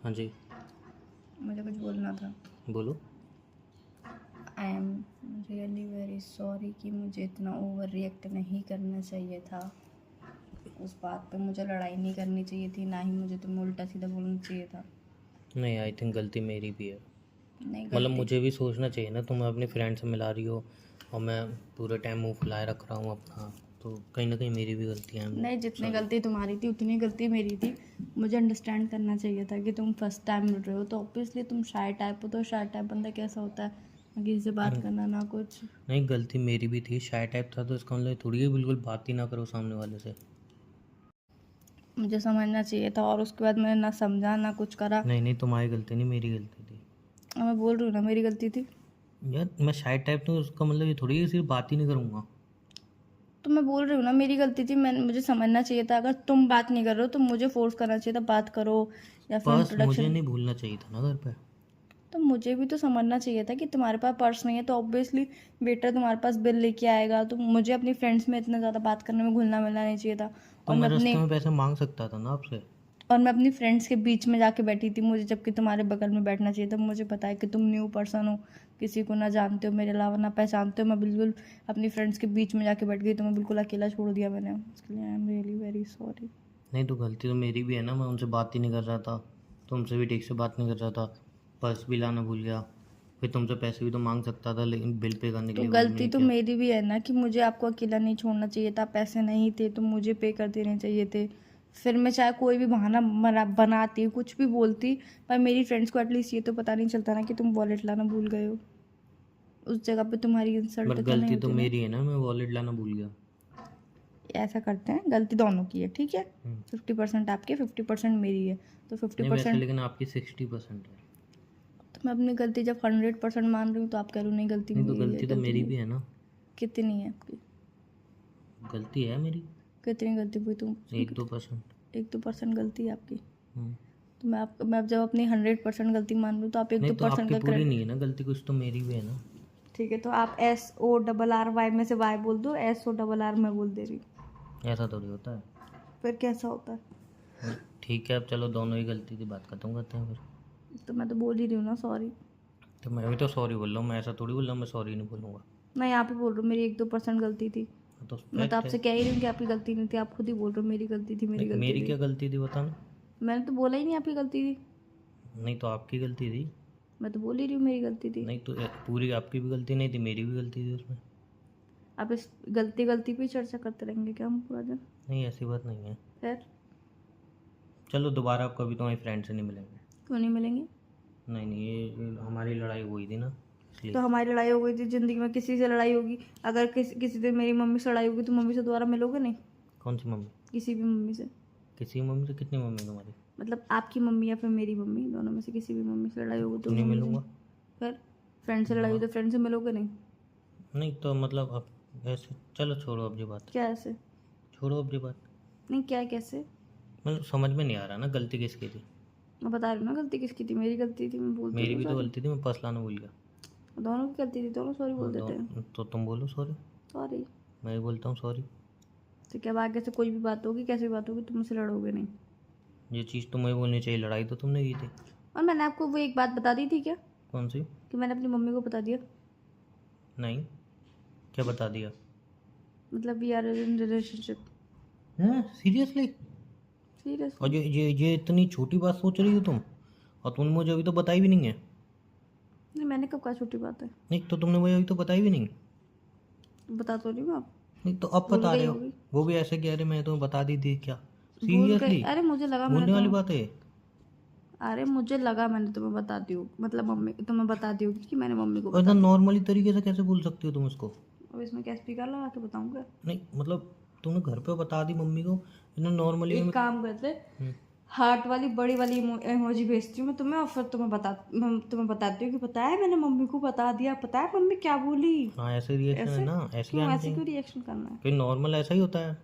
हाँ जी, मुझे कुछ बोलना था। बोलो। I am really very sorry कि मुझे इतना ओवर रिएक्ट नहीं करना चाहिए था। उस बात पे मुझे लड़ाई नहीं करनी चाहिए थी, ना ही मुझे तुम्हें उल्टा सीधा बोलना चाहिए था। नहीं, आई थिंक गलती मेरी भी है। नहीं, मतलब गलती मुझे भी सोचना चाहिए ना, तुम अपनी फ्रेंड से मिला रही हो और मैं पूरे टाइम मुंह फुलाए रख रहा हूँ अपना, तो कहीं ना कहीं मेरी भी गलती है। नहीं, जितनी सॉरी। गलती तुम्हारी थी उतनी गलती मेरी थी। मुझे अंडरस्टैंड करना चाहिए था कि तुम फर्स्ट टाइम मिल रहे हो, तो ऑब्वियसली तुम शाय टाइप हो। तो शाय टाइप बंदा कैसा होता है, ना किसी से बात करना ना कुछ। नहीं, गलती मेरी भी थी। शाय टाइप था तो इसका मतलब थोड़ी है बिल्कुल बात ही ना करो सामने वाले से। मुझे समझना चाहिए था, और उसके बाद मैंने ना समझा ना कुछ करा। नहीं नहीं, तुम्हारी गलती नहीं, मेरी गलती थी। और मैं बोल रही हूँ ना, मेरी गलती थी। यार मैं शाय टाइप तो उसका मतलब ये थोड़ी है सिर्फ बात ही नहीं करूँगा। तो मैं बोल रही हूँ ना, मेरी गलती थी। मुझे समझना चाहिए था। अगर तुम बात नहीं कर रहे हो तो मुझे फोर्स करना चाहिए था, बात करो या फिर पर्स मुझे इंट्रोडक्शन। नहीं भूलना चाहिए था ना घर पे। तो मुझे भी तो समझना चाहिए था कि तुम्हारे पास पर्स नहीं है, तो ऑब्वियसली वेटर तुम्हारे पास बिल लेके आएगा। तो मुझे अपनी फ्रेंड्स में इतना ज़्यादा बात करने में घुलना मिलना नहीं चाहिए था। तो मैं रास्ते में पैसे मांग सकता था ना आपसे। और मैं अपनी फ्रेंड्स के बीच में जाके बैठी थी, मुझे जबकि तुम्हारे बगल में बैठना चाहिए था। मुझे पता है कि तुम न्यू पर्सन हो, किसी को ना जानते हो, मेरे अलावा ना पहचानते हो। मैं बिल्कुल अपनी फ्रेंड्स के बीच में जाके बैठ गई, तुम्हें बिल्कुल अकेला छोड़ दिया मैंने। उसके लिए I am really very sorry. नहीं, तो गलती तो मेरी भी है ना, मैं उनसे बात ही नहीं कर रहा था, तुमसे भी ठीक से बात नहीं कर रहा था, पर्स भी लाना भूल गया। फिर तुमसे पैसे भी तो मांग सकता था, लेकिन बिल पे करने के तो लिए वो भी गलती नहीं तो किया। मेरी भी है ना कि मुझे आपको अकेला नहीं छोड़ना चाहिए था। पैसे नहीं थे तो मुझे पे कर देने चाहिए थे। फिर मैं चाहे कोई भी बहाना बनाती, कुछ भी बोलती, पर मेरी फ्रेंड्स को एटलीस्ट ये तो पता नहीं चलता ना कि तुम वॉलेट लाना भूल गए हो। उस जगह पे तुम्हारी बट इंसल्ट तो नहीं गलती तो होती ना। मेरी है ना, मैं वॉलेट लाना भूल गया। ऐसा करते हैं, गलती दोनों की है, ठीक है। हम्म। 50% आपकी, 50% मेरी है। तो फिफ्टी नहीं वैसे, परसेंट लेकिन आपकी 60% है। तो मैं अपनी गलती जब 100% मान रही हूँ, तो आप कह रहे हो नहीं गलती नहीं, तो मेरी है, गलती तो गलती मेरी मेरी। भी है ना। कितनी है आपकी? गलती है मेरी। कितनी गलती हुई तुम? 1-2%। 1-2% गलती है आपकी। हम्म। तो मैं अब जब अपनी 100% गलती मान रही हूँ, तो आप एक नहीं, दो तो परसेंट आपकी का पूरी क्रेडिट। नहीं है ना गलती, कुछ तो मेरी भी है ना। ठीक है, तो आप SORRY में से वाई बोल दो, SORR मैं बोल दे रही हूँ। ऐसा थोड़ी होता है। फिर कैसा होता है? ठीक है, अब चलो दोनों ही गलती थी, बात खत्म करते हैं फिर। तो मैं तो बोल ही रही हूँ ना सॉरी। तो मैं भी तो सॉरी बोल रहा हूँ, मैं ऐसा थोड़ी बोल रहा हूँ मैं सॉरी नहीं बोलूँगा। मैं यहाँ पे बोल रही हूँ मेरी 1-2% गलती थी। तो मैं तो फैक्ट है। आपसे कह ही रही हूँ कि आपकी गलती नहीं थी। आप खुद ही बोल रहे हो मेरी गलती थी, मेरी नहीं, गलती मेरी थी। क्या गलती थी बताना। मैंने तो बोला ही नहीं आपकी गलती थी। नहीं, तो आपकी गलती थी। मैं तो बोल ही रही हूँ मेरी गलती थी। नहीं, तो पूरी आपकी भी गलती नहीं थी, मेरी भी गलती थी उसमें। आप इस गलती गलती पे ही चर्चा करते रहेंगे क्या हम पूरा दिन? नहीं, ऐसी बात नहीं है। फिर चलो दोबारा आप कभी तुम्हारी फ्रेंड से नहीं मिलेंगे। क्यों नहीं मिलेंगे? नहीं नहीं, ये हमारी लड़ाई हुई थी ना, इसलिए। तो हमारी लड़ाई हो गई थी, ज़िंदगी में किसी से लड़ाई होगी। अगर किसी दिन मेरी मम्मी से लड़ाई होगी, तो मम्मी से दोबारा मिलोगे नहीं? कौन सी मम्मी? किसी भी मम्मी से। किसी मम्मी से? कितनी मम्मी तुम्हारी? मतलब आपकी मम्मी या फिर मेरी मम्मी, दोनों में से किसी भी मम्मी से लड़ाई होगी तो क्यों नहीं मम्मी से। मिलूँगा? फिर फ्रेंड से लड़ाई हुई तो फ्रेंड से मिलोगे नहीं? नहीं, तो मतलब अब ऐसे चलो छोड़ो अब ये बात। क्या ऐसे? छोड़ो अब ये बात। नहीं, क्या कैसे? मतलब समझ में नहीं आ रहा ना गलती किसकी थी। मैं बता रही हूँ ना गलती किसकी थी। मेरी गलती थी, मैं बोलती मेरी हूँ भी तो सॉरी। गलती थी, मैं पर्स लाना भूल गया। दोनों की गलती थी, दोनों सॉरी हाँ, बोल देते हैं। तो तुम बोलो सॉरी। सॉरी। मैं भी बोलता हूँ सॉरी। तो क्या, अब आगे से कोई भी बात होगी, कैसी भी बात होगी, तुम मुझसे लड़ोगे नहीं। ये चीज़ तुम्हें बोलनी चाहिए, लड़ाई तो तुमने की थी। और मैंने आपको वो एक बात बता दी थी क्या, कौन सी? कि मैंने अपनी मम्मी को बता दिया? नहीं, क्या बता दिया? मतलब वी आर इन रिलेशनशिप। हैं, सीरियसली? और सीरियसली। ये इतनी छोटी बात सोच रही हो तुम, और तुमने मुझे अभी तो बताई भी नहीं है। नहीं, मैंने कब कहा छोटी बात है? नहीं, तो तुमने मुझे अभी तो बताई भी नहीं। बता तो रही हूँ आप। नहीं, तो अब भूल बता रहे गई हो। होगी। वो भी ऐसे कह रहे मैं तुम्हें बता दी थी क्या? भूल गई? सीरियसली? अरे मुझे लगा मैंने भूलने वाली तुम्हें बात है? अरे मुझे लगा मैंने तुम्हें बता दी हो, मतलब मम्मी तुम्हें बता दी होगी कि मैंने मम्मी को और बता इतना दी। नॉर्मली तरीके से कैसे भूल सकती हो तुम इसको? अब इसमें क्या स्पीकर लगा के बताऊंगा? नहीं मतलब, तुमने घर पे बता दी मम्मी को, इतना नॉर्मली एक में। काम करते, हम्म। हार्ट वाली बड़ी वाली इमोजी भेजती हूँ मैं तुम्हें, और फिर तुम्हें बताती हूँ कि पता है मैंने मम्मी को बता दिया, पता है मम्मी क्या बोली। हाँ, ऐसे रिएक्शन है ऐसे ना, ऐसे ही क्यों, आने ऐसे चाहिए। क्यों रिएक्शन करना है? फिर नॉर्मल ऐसा ही होता है।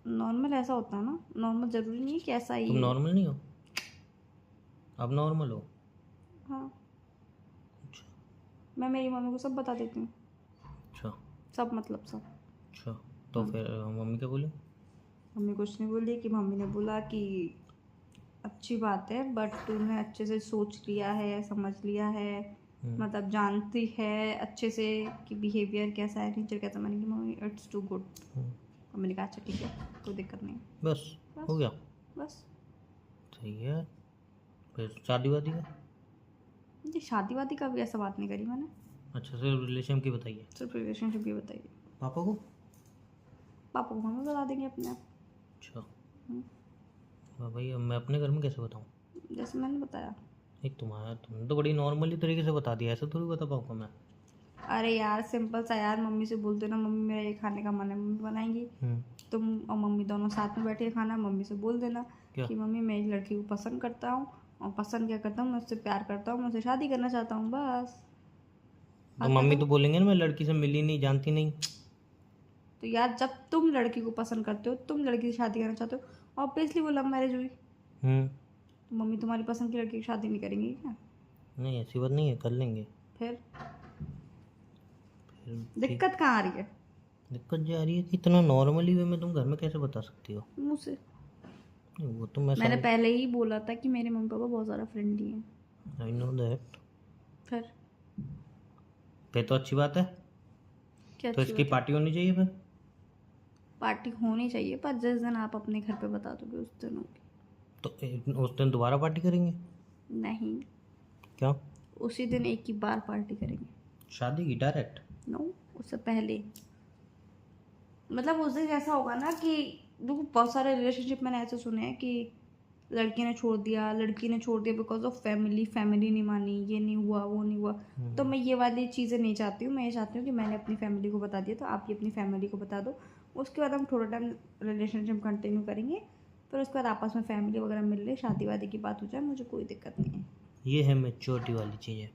नॉर्मल ऐसा होता है ना, नॉर्मल जरूरी नहीं है कि ऐसा ही तुम हो। नॉर्मल नहीं हो, अब नॉर्मल हो। हाँ, अच्छा। मैं मेरी मम्मी को सब बता देती हूँ। अच्छा। सब मतलब सब। अच्छा, तो फिर मम्मी क्या बोली? मम्मी कुछ नहीं बोली, कि मम्मी ने बोला कि अच्छी बात है, बट तूने अच्छे से सोच लिया है, समझ लिया है, मतलब जानती है अच्छे से कि बिहेवियर कैसा है, नेचर कैसा। मैंने कहा mummy it's too good. Mummy ने कहा अच्छा ठीक है, कोई दिक्कत नहीं। बस हो गया, बस सही है। फिर शादी वादी का? जी शादी वादी का भी ऐसा बात नहीं करी मैंने, अच्छा, सिर्फ रिलेशन की बताइए। सिर्फ रिलेशनशिप की बताइए। पापा को? पापा को हमें बता देंगे अपने आप। अच्छा, भाई अब मैं अपने घर में कैसे बताऊँ? जैसे मैंने बताया। एक तुमने तो बड़ी नॉर्मली तरीके से बता दिया, ऐसे थोड़ी बता पाऊँगा मैं। अरे यार सिंपल सा यार, मम्मी से बोल देना मम्मी मेरा ये खाने का मन है, मम्मी बनाएंगी। तुम और मम्मी दोनों साथ में बैठे खाना, मम्मी से बोल देना क्या? कि मम्मी मैं एक लड़की को पसंद करता हूँ, और पसंद क्या करता हूँ, मैं उससे प्यार करता हूँ, मैं उससे शादी करना चाहता हूँ, बस। तो मम्मी तो बोलेंगे ना मैं लड़की से मिली नहीं, जानती नहीं। तो यार जब तुम लड़की को पसंद करते हो, तुम लड़की से शादी करना चाहते हो, ऑब्वियसली वो लव मैरिज हुई। तो मम्मी तुम्हारी पसंद की लड़की की शादी नहीं करेंगी क्या? नहीं ऐसी बात नहीं है, कर लेंगे। फिर फिर दिक्कत कहाँ आ रही है? दिक्कत जो आ रही है कि इतना नॉर्मली वे में तुम घर में कैसे बता सकती हो? मुँह से। नहीं, वो तो मैं मैंने पहले ही बोला था कि मेरे मम्मी पापा बहुत ज़्यादा फ्रेंडली हैं। I know that. फिर तो अच्छी बात है। क्या तो अच्छी इसकी बात है? पार्टी होनी चाहिए फिर। पार्टी होनी चाहिए, पर जिस दिन आप अपने घर पे बता दोगे उस दिन होगी। तो उस दिन दोबारा पार्टी करेंगे? नहीं, क्या? उसी दिन एक ही बार पार्टी करेंगे। शादी की डायरेक्ट? नो, उससे पहले। मतलब उस दिन ऐसा होगा ना कि देखो बहुत सारे रिलेशनशिप मैंने ऐसे सुने हैं कि लड़की ने छोड़ दिया बिकॉज ऑफ फैमिली नहीं मानी, ये नहीं हुआ, वो नहीं हुआ। तो मैं ये वाली चीज़ें नहीं चाहती हूँ। मैं ये चाहती हूँ कि मैंने अपनी फैमिली को बता दिया, तो आप भी अपनी फैमिली को बता दो। उसके बाद हम थोड़ा टाइम रिलेशनशिप कंटिन्यू करेंगे, फिर उसके बाद आपस में फैमिली वगैरह मिल ले, शादी वादी की बात हो जाए, मुझे कोई दिक्कत नहीं है। ये है मेच्योरिटी वाली चीज़ है।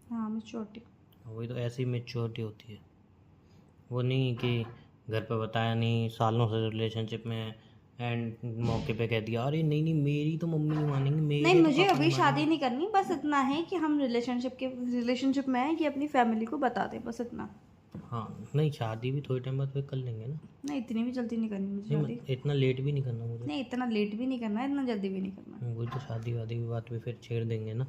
हाँ मेच्योरिटी। वही तो, ऐसी मेच्योरिटी होती है। वो नहीं कि घर पे बताया नहीं, सालों से रिलेशनशिप में एंड मौके पे कह दिया अरे नहीं नहीं मेरी तो मम्मी नहीं मानेंगे, मेरे नहीं, तो मुझे पापा अभी नहीं शादी मानेंगे। नहीं करनी, बस इतना है कि हम रिलेशनशिप में है कि अपनी फैमिली को बता दें, बस इतना। हाँ नहीं, शादी भी थोड़े टाइम बाद फिर कर लेंगे ना। नहीं इतनी भी जल्दी नहीं करनी मुझे नहीं शादी। इतना लेट भी नहीं करना मुझे। नहीं इतना लेट भी नहीं करना है, इतना जल्दी भी नहीं करना है। वही तो, शादी वादी की बात भी फिर छेड़ देंगे ना।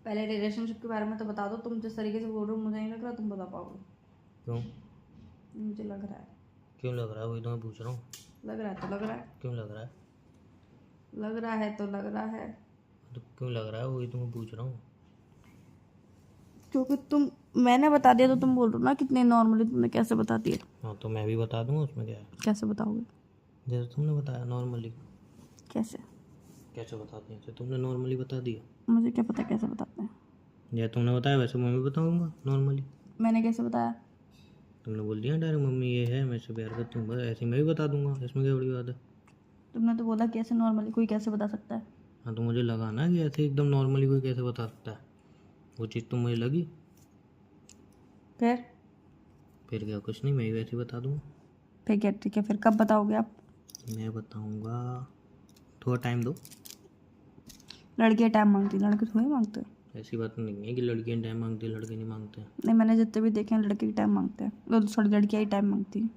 पहले रिलेशनशिप के बारे में तो बता दो। तुम जिस तरीके से बोल रहे हो मुझे नहीं लग रहा तुम बता पाओगे। क्यों? मुझे लग रहा है। क्यों लग रहा है? वही तो मैं पूछ रहा हूँ। लग रहा है तो लग रहा है। क्यों लग रहा है? लग रहा है तो लग रहा है। तो क्यों लग रहा है, वही तो मैं पूछ रहा हूँ। क्योंकि मैंने बता दिया तो तुम बोल रहे हो ना कितने नॉर्मली तुमने कैसे बता दिया। हाँ तो मैं भी बता दूंगा, उसमें क्या है। कैसे बताओगे? जैसे तुमने बताया नॉर्मली। कैसे? कैसे बताते हैं? जैसे तुमने नॉर्मली बता दिया। मुझे क्या पता कैसे बताते हैं। जैसे तुमने बताया वैसे मैं भी बताऊंगा नॉर्मली। मैंने कैसे बताया? तुमने बोल दिया डायरेक्ट मम्मी ये है, मैं इससे प्यार करती हूँ, बस ऐसे ही मैं भी बता दूंगा, इसमें क्या बड़ी बात है। तुमने तो बोला कैसे नॉर्मली कोई कैसे बता सकता है। हाँ तो मुझे लगा ना कि ऐसे एकदम नॉर्मली कोई कैसे बता सकता है, वो चीज़ तो मुझे लगी। फिर क्या, कुछ नहीं, मैं भी वैसे ही बता दूंगा। फिर क्या ठीक है, फिर कब बताओगे आप? मैं बताऊंगा, थोड़ा टाइम दो। लड़कियाँ टाइम मांगती, लड़के थोड़ी मांगते हैं। ऐसी बात नहीं है कि लड़कियाँ टाइम मांगती है लड़के नहीं मांगते हैं। नहीं, मैंने जितने भी देखे हैं लड़के ही टाइम मांगते हैं, सॉरी लड़कियाँ ही टाइम मांगती हैं।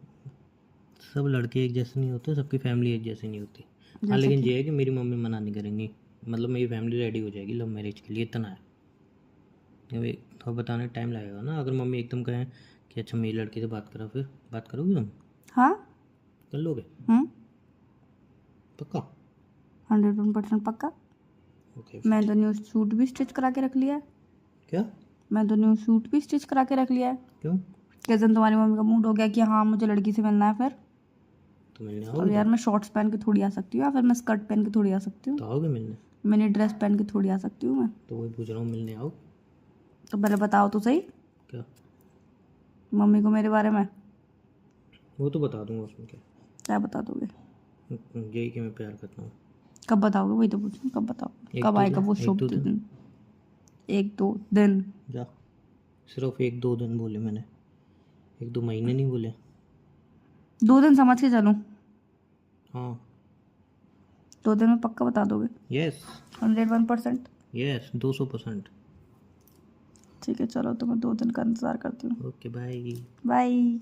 सब लड़के एक जैसे नहीं होते, सबकी फैमिली एक जैसी नहीं होती। हाँ लेकिन ये है कि मेरी मम्मी मना नहीं करेंगी, मतलब मेरी फैमिली रेडी हो जाएगी लव मैरिज के लिए, इतना है। अभी थोड़ा बताने टाइम लगेगा ना। अगर मम्मी एकदम कहें कि अच्छा मेरी लड़की से बात करो, फिर बात करोगी तुम? हाँ कर लोगे? पक्का? 100% पक्का। ओके। मैं तो न्यू सूट भी स्टिच करा के रख लिया है। क्या? मैं तो न्यू सूट भी स्टिच करा के रख लिया है। क्यों? किस दिन तुम्हारी मम्मी का मूड हो गया कि हाँ मुझे लड़की से मिलना है, फिर तो मिलने तो आओगे? यार मैं शॉर्ट्स पहन के थोड़ी आ सकती हूँ, या फिर मैं स्कर्ट पहन के थोड़ी आ सकती हूँ। तो आओगे मिलने? मिनी ड्रेस पहन के थोड़ी आ सकती हूँ मैं। तो वही पूछ रहा हूँ, मिलने आओ? तो पहले बताओ तो सही क्या? मम्मी को मेरे बारे में। वो तो बता दूंगा, उसमें क्या। क्या बता दोगे? यही कि मैं प्यार करता हूँ। कब बताओगे? वही तो पूछूं, कब बताओगे? एक कब दो आएगा दिन, वो एक शुभ दो दिन। दिन? 1-2 दिन? जा, सिर्फ 1-2 दिन बोले मैंने, 1-2 महीने नहीं बोले। 2 दिन समझ के चलूं? हाँ। 2 दिन में पक्का बता दोगे? यस 101%? यस 200%। ठीक है चलो, तो मैं 2 दिन का इंतज़ार करती हूँ। Okay bye. बाय।